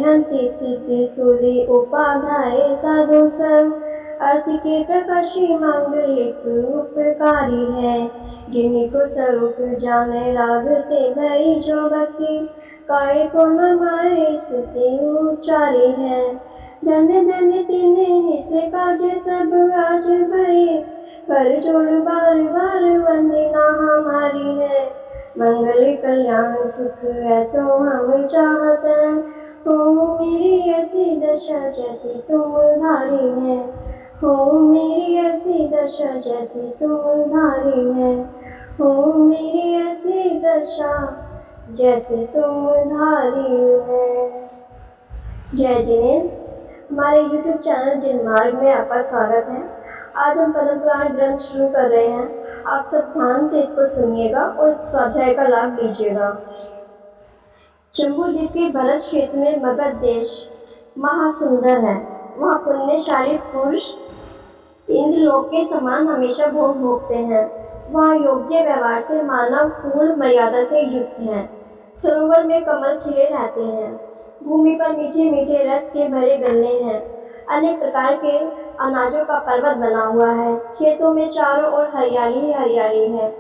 जयंती सिद्धि सूर्य उपाध्याय साधु सर्व अर्थ के प्रकाशी मांगलिक उपकारी है। जिनको स्वरूप जाने रागते भई जो भक्ति काय को नमाए स्तुति उच्चारी है। धन्य धन्य तिन्हे हिस्से काज सब आज भये कर जोड़ बार बार वंदना हमारी है। मंगल कल्याण सुख ऐसो हम चाहत हैं। हो मेरी ऐसी दशा जैसी तुम धारी है। हो मेरी ऐसी दशा जैसी तुम धारी है। हो मेरी ऐसी दशा जैसे तुम धारी है। जय जिनेन्द्र। हमारे YouTube चैनल जिनमार्ग में आपका स्वागत है। आज हम पद्म पुराण ग्रंथ शुरू कर रहे हैं। आप सब ध्यान से इसको सुनिएगा और इस स्वाध्याय का लाभ लीजिएगा। जम्बूद्वीप के भरत क्षेत्र में मगध देश महासुंदर है। वहाँ पुण्यशाली पुरुष इंद्रलोक के समान हमेशा भोग भोगते हैं। वहाँ योग्य व्यवहार से मानव पूर्ण मर्यादा से युक्त है। सरोवर में कमल खिले रहते हैं। भूमि पर मीठे मीठे रस के भरे गन्ने हैं। अनेक प्रकार के अनाजों का पर्वत बना हुआ है। खेतों में चारों ओर हरियाली ही हरियाली है।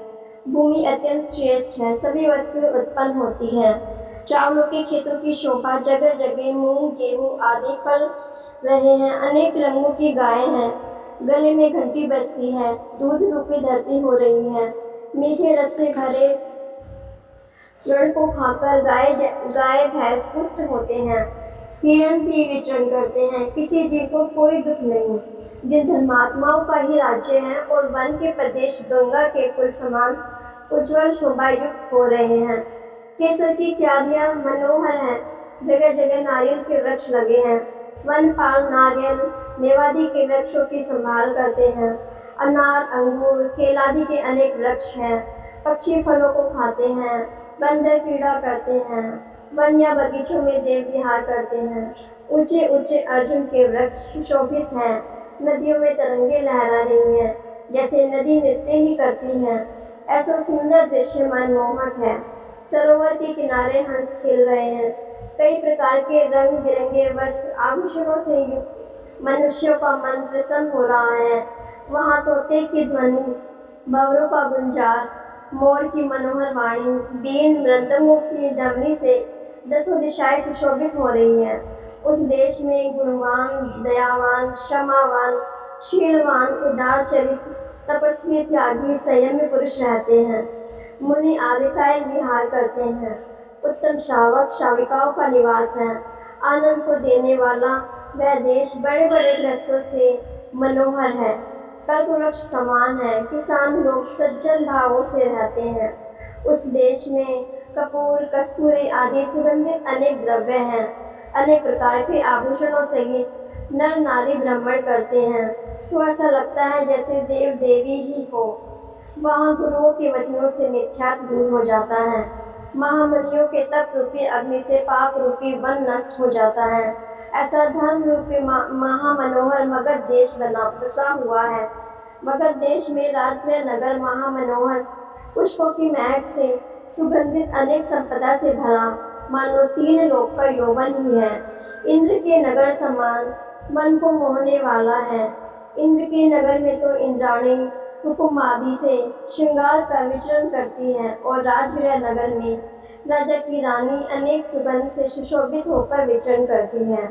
भूमि अत्यंत श्रेष्ठ है। सभी वस्तुएं उत्पन्न होती हैं। चावलों के खेतों की शोभा, जगह जगह मूंग गेहूं आदि फल रहे हैं। अनेक रंगों की गायें हैं। गले में घंटी बजती है। दूध रूपी धरती हो रही है। मीठे रस से भरे जड़ को खाकर गाय भैंस पुष्ट होते हैं। हिरण भी विचरण करते हैं। किसी जीव को कोई दुख नहीं। जिन धर्मात्माओं का ही राज्य है और वन के प्रदेश गंगा के पुल समान उज्ज्वल शोभा युक्त हो रहे हैं। केसर की क्यारियां मनोहर हैं। जगह जगह नारियल के वृक्ष लगे हैं। वन पाल नारियल मेवादी के वृक्षों की संभाल करते हैं। अनार अंगूर केलादि के अनेक वृक्ष हैं। पक्षी फलों को खाते हैं। बंदर क्रीड़ा करते हैं। वन या बगीचों में देव विहार करते हैं। ऊंचे ऊंचे अर्जुन के वृक्ष सुशोभित हैं। नदियों में तरंगे लहरा रही हैं, जैसे नदी नृत्य ही करती है। ऐसा सुंदर दृश्य मनमोहक है। सरोवर के किनारे हंस खेल रहे हैं। कई प्रकार के रंग बिरंगे वस्त्र आभूषणों से युक्त मनुष्यों का मन प्रसन्न हो रहा है। वहाँ तोते की ध्वनि, भंवरों का गुंजार, मोर की मनोहर वाणी, बीन मृदंगों की ध्वनि से दसों दिशाएं सुशोभित हो रही हैं। उस देश में गुणवान, दयावान, क्षमावान, शीलवान, उदार चरित्र, तपस्वी, त्यागी, संयमी पुरुष रहते हैं। मुनि आदिकाय विहार करते हैं। उत्तम श्रावक श्राविकाओं का निवास है। आनंद को देने वाला वह देश बड़े बड़े ग्रस्तों से मनोहर है। कल्प वृक्ष समान है। किसान लोग सज्जन भावों से रहते हैं। उस देश में कपूर, कस्तूरी आदि सुगंधित अनेक द्रव्य हैं। अनेक प्रकार के आभूषणों सहित नर नारी भ्रमण करते हैं। तो ऐसा लगता है जैसे देव देवी ही हो। वहाँ गुरुओं के वचनों से मिथ्यात्व दूर हो जाता है। महामुनियों के तप रूपी अग्नि से पाप रूपी वन नष्ट हो जाता है। ऐसा धर्म रूपी महामनोहर मगध देश बसा हुआ है। मगध देश में राजगृह नगर महामनोहर पुष्पों की महक से सुगंधित अनेक संपदा से भरा मानो तीन लोक का यौवन ही है। इंद्र के नगर समान मन को मोहने वाला है। इंद्र के नगर में तो इंद्राणी हुकुम आदि से श्रृंगार कर विचरण करती है और राजगृह नगर में राजा की रानी अनेक सुगंध से सुशोभित होकर विचरण करती है।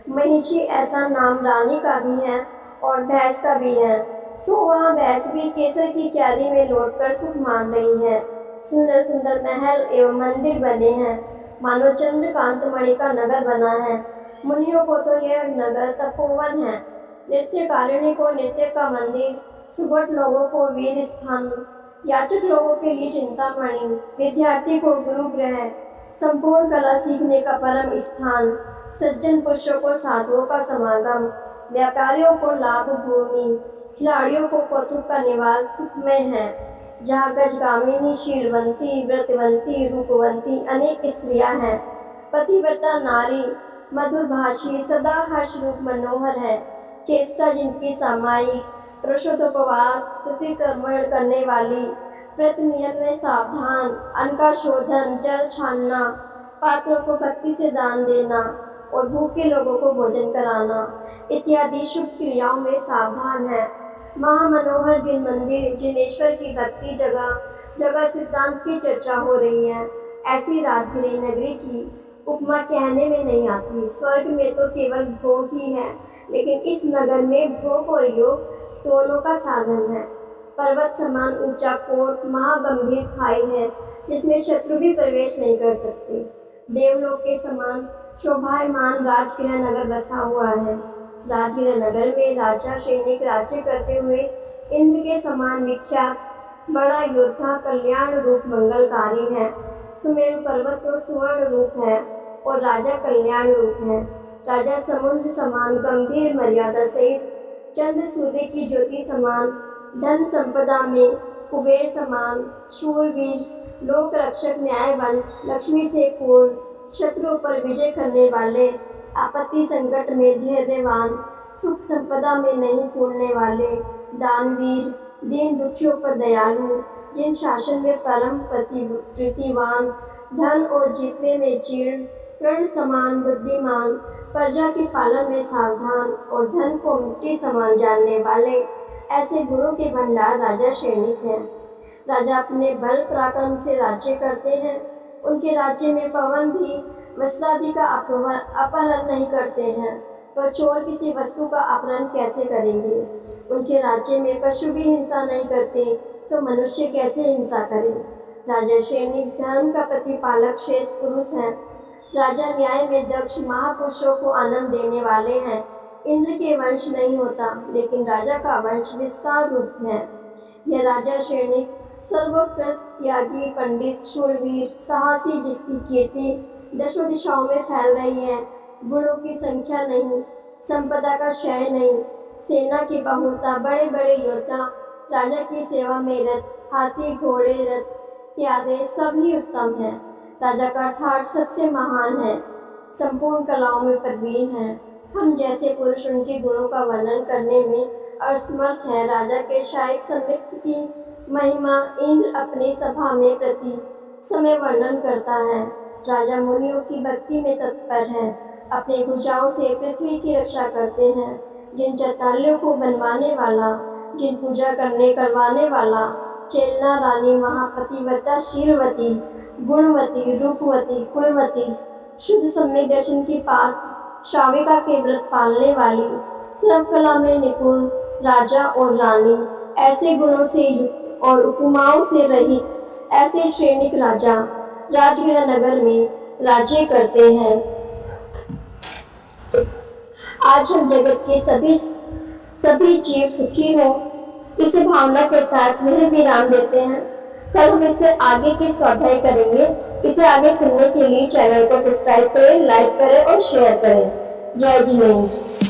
महिषी ऐसा नाम रानी का भी है और भैंस का भी है। सो वहाँ भैंस भी केसर की क्यारी में लौटकर सुख मान रही है। सुंदर सुंदर महल एवं मंदिर बने हैं। मानो चंद्रकांत मणि का नगर बना है। मुनियों को तो यह नगर तपोवन है। नृत्यकारिणी को नृत्य का मंदिर, सुबट लोगों को वीर स्थान, याचक लोगों के लिए चिंतामणि, विद्यार्थी को गुरुगृह, संपूर्ण कला सीखने का परम स्थान, सज्जन पुरुषों को साधुओं का समागम, व्यापारियों को लाभ भूमि, खिलाड़ियों को कौतुक का निवास सुखमय है। जहाँ गजगामिनी, शीलवंती, व्रतवंती, रूपवंती अनेक स्त्रियां हैं। पतिव्रता नारी मधुरभाषी, सदा हर्ष रूप मनोहर है। चेष्टा जिनकी सामायिक, प्रशुद्धोपवास, प्रतिक्रमण करने वाली, व्रत नियम में सावधान, अन्न का शोधन, जल छानना, पात्रों को भक्ति से दान देना, और भूखे लोगों को भोजन कराना इत्यादि शुभ क्रियाओं में सावधान है। महामनोहर जिन मंदिर, जिनेश्वर की भक्ति जगह जगह सिद्धांत की चर्चा हो रही है, ऐसी राजगिरी नगरी की उपमा कहने में नहीं आती। स्वर्ग में तो केवल भोग ही है, लेकिन इस नगर में भोग और योग दोनों का साधन है। पर्वत समान ऊंचा कोट, महागंभीर खाई है जिसमें शत्रु भी प्रवेश नहीं कर सकते। देवलोक के समान शोभायमान राजगृह नगर बसा हुआ है। राजगृह नगर में राजा सैनिक राज्य करते हुए इंद्र के समान विख्यात बड़ा योद्धा कल्याण रूप मंगलकारी है। सुमेरु पर्वत तो सुवर्ण रूप है और राजा कल्याण रूप है। राजा समुद्र समान गंभीर मर्यादा सहित चंद्र सूर्य की ज्योति समान, धन संपदा में कुबेर समान, शूरवीर, लोक रक्षक, न्यायवंत, लक्ष्मी से पूर्ण, शत्रु पर विजय करने वाले, आपत्ति संकट में धैर्यवान, सुख संपदा में नहीं फूलने वाले, दानवीर, दीन दुखियों पर दयालु, जिन शासन में परम प्रीतिवान, धन और जीतने में जीर्ण, तृण समान बुद्धिमान, प्रजा के पालन में सावधान और धन को मिट्टी समान जानने वाले, ऐसे गुणों के भंडार राजा सैनिक हैं। राजा अपने बल पराक्रम से राज्य करते हैं। उनके राज्य में पवन भी वस्त्रादि का अपहरण नहीं करते हैं, तो चोर किसी वस्तु का अपहरण कैसे करेंगे। उनके राज्य में पशु भी हिंसा नहीं करते, तो मनुष्य कैसे हिंसा करे। राजा सैनिक धर्म का प्रतिपालक श्रेष्ठ पुरुष है। राजा न्याय में दक्ष, महापुरुषों को आनंद देने वाले हैं। इंद्र के वंश नहीं होता, लेकिन राजा का वंश विस्तार रूप है। यह राजा सैनिक सर्वोत्कृष्ट त्यागी, पंडित, शूरवीर, साहसी, जिसकी कीर्ति दशों दिशाओं में फैल रही है। गुणों की संख्या नहीं, संपदा का क्षय नहीं, सेना की बहुलता, बड़े बड़े योद्धा, राजा की सेवा में रथ, हाथी, घोड़े, रथ, प्यादे सभी उत्तम हैं। राजा का ठाठ सबसे महान है, संपूर्ण कलाओं में प्रवीण है। हम जैसे पुरुष उनके गुणों का वर्णन करने में असमर्थ है। राजा के शायक समिक्त की महिमा इंद्र अपनी सभा में प्रति समय वर्णन करता है। राजा मुनियों की भक्ति में तत्पर है, अपनी भुजाओं से पृथ्वी की रक्षा करते हैं। जिन चैतालियों को बनवाने वाला, जिन पूजा करवाने वाला, चेलना रानी, महापतिव्रता, शीलवती, गुणवती, रूपवती, कुलवती, शुद्ध सम्यक दर्शन की पात्र, शाविका के व्रत पालने वाली, सर्वकला में निपुण राजा और रानी, ऐसे गुणों से युक्त और उपमाओं से रहित ऐसे सैनिक राजा राजगृह नगर में राज्य करते हैं। आज हम जगत के सभी जीव सुखी हो, इस भावना के साथ यह विराम देते हैं। कल हम इससे आगे की स्वाध्याय करेंगे। इसे आगे सुनने के लिए चैनल को सब्सक्राइब करें, लाइक करें और शेयर करें। जय जिनेन्द्र।